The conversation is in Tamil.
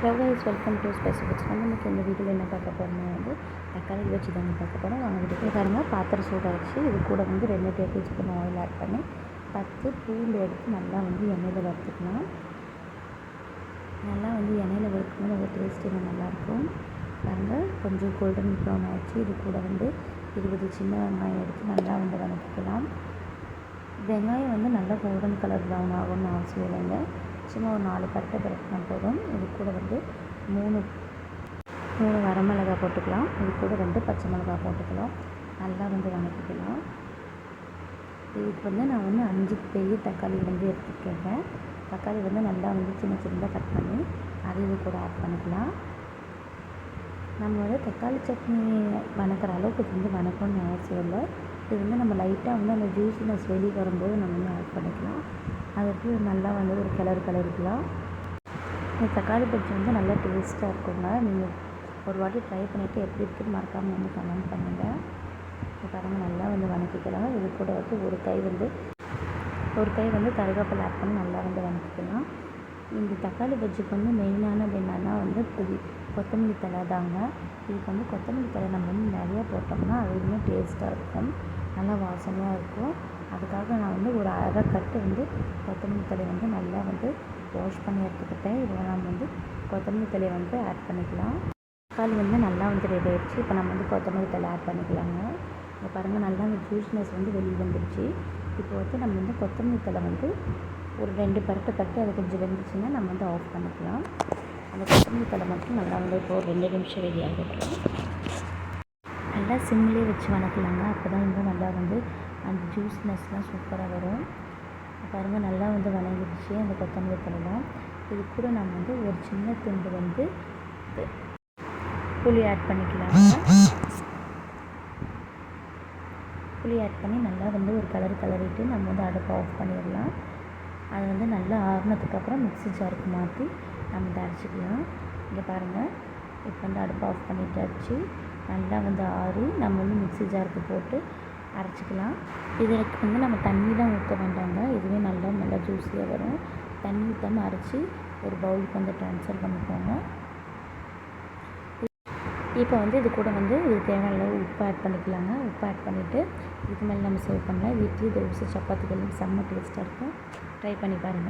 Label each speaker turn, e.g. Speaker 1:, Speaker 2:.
Speaker 1: Hello guys, welcome to spicy foods. நமக்கு இந்த வீடியோவில் என்ன பார்க்க போகிறோம்னா தக்காளி வச்சு தாங்க பார்க்க போகிறோம். வாங்க வீட்டுக்கு பாருங்கள். பாத்திரம் சூடாகிடுச்சு. இது கூட 2 டேபிள் ஸ்பூன் ஆயில் ஆட் பண்ணி 10 பூண்டு எடுத்து நல்லா எண்ணெயில் வறுத்துக்கலாம். நல்லா எண்ணெயில் வறுக்கும்போது அந்த டேஸ்ட் நல்லாயிருக்கும். பாருங்கள், கொஞ்சம் கோல்டன் ப்ரௌன் ஆகிடுச்சு. இது கூட 20 சின்ன வெங்காயம் எடுத்து நல்லா வதக்கிக்கலாம். வெங்காயம் நல்லா கோல்டன் கலர் ப்ரௌன் ஆகும்னு அவசியம் இல்லைங்க. சும்மா ஒரு 4 பட்டை பரட்டினா போதும். இது கூட 3 வரமிளகாய் போட்டுக்கலாம். இது கூட 2 பச்சை மிளகாய் போட்டுக்கலாம். நல்லா வதக்கிக்கலாம். இதுக்கு நான் 5 பெரிய தக்காளி எடுத்துக்கிறேன். தக்காளி நல்லா சின்ன சின்னதாக கட் பண்ணி அது இது கூட ஆட் பண்ணிக்கலாம். நம்ம தக்காளி சட்னி வதக்கிற அளவுக்கு வதக்கணும்னு அவசியம் இல்லை. இது நம்ம லைட்டாக அந்த ஜூஸினஸ் வெளியே வரும்போது நம்ம ஆட் பண்ணிக்கலாம். அதுக்கு நல்லா ஒரு கிளறிக்கலாம். இந்த தக்காளி பஜ்ஜி நல்லா டேஸ்ட்டாக இருக்குங்க. நீங்கள் ஒரு வாட்டி ட்ரை பண்ணிவிட்டு எப்படி இருக்குன்னு மறக்காமல் கமெண்ட் பண்ணுங்கள். இப்போ பாருங்கள், நல்லா வதக்கிக்கலாம். இது கூட ஒரு கை கருவேப்பிலை ஆட் பண்ணி நல்லா வதக்கிக்கலாம். இந்த தக்காளி பஜ்ஜிக்கு மெயினானது என்னென்னா கொத்தமல்லி தழை தாங்க. இதுக்கு கொத்தமல்லி தழை நம்ம நிறையா போட்டோம்னா அது இன்னும் டேஸ்ட்டாக இருக்கும், நல்லா வாசனையாக இருக்கும். அதுக்காக நான் ஒரு அரை கட்டு கொத்தமல்லி தழை நல்லா வாஷ் பண்ணி எடுத்துக்கிட்டேன். இதில் நம்ம கொத்தமல்லி தழையை ஆட் பண்ணிக்கலாம். தக்காளி நல்லா ரெடி ஆகிடுச்சு. இப்போ நம்ம கொத்தமல்லி தழை ஆட் பண்ணிக்கலாங்க. இங்கே பாருங்கள், நல்லா அந்த ஜூஸ்னஸ் வெளியே வந்துடுச்சு. இப்போ நம்ம கொத்தமல்லி தழை ஒரு 2 பரட்டு தட்டு அது கொஞ்சம் வெந்துச்சுன்னா நம்ம ஆஃப் பண்ணிக்கலாம். அந்த கொத்தமல்லி தழை மட்டும் நல்லா இப்போ ஒரு 2 நிமிஷம் ரெடி ஆகிட்டோம். நல்லா சிம்லேயே வச்சு வதக்கலாங்க. அப்போ தான் நல்லா அந்த ஜூஸ்னஸ்லாம் சூப்பராக வரும். பாருங்கள், நல்லா வதங்கிடுச்சு அந்த கொத்தமல்லி தழைலாம். இது கூட நம்ம ஒரு சின்ன துண்டு புளி ஆட் பண்ணிக்கலாம். புளி ஆட் பண்ணி நல்லா ஒரு கிளறிட்டு நம்ம அடுப்பை ஆஃப் பண்ணிடலாம். அது நல்லா ஆறுனதுக்கப்புறம் மிக்ஸி ஜாருக்கு மாற்றி நம்ம அரைச்சிக்கலாம். இங்கே பாருங்கள், இப்போ அடுப்பை ஆஃப் பண்ணிட்டாச்சு. நல்லா ஆறி நம்ம மிக்ஸி ஜாருக்கு போட்டு அரைச்சிக்கலாம். இதற்கு நம்ம தண்ணிலாம் ஊற்ற வேண்டாங்க. இதுவே நல்லா ஜூஸியாக வரும். தண்ணி ஊற்றாமல் அரைச்சி ஒரு பவுலுக்கு ட்ரான்ஸ்ஃபர் பண்ணிக்கோங்க. இப்போ இது கூட இது தேவையான அளவு உப்பு ஆட் பண்ணிக்கலாங்க. உப்பு ஆட் பண்ணிவிட்டு இதுக்கு மேலே நம்ம சர்வ் பண்ணலாம். இட்லி, தோசை, சப்பாத்திகள் செம்ம டேஸ்ட்டாக இருக்கும். ட்ரை பண்ணி பாருங்கள்.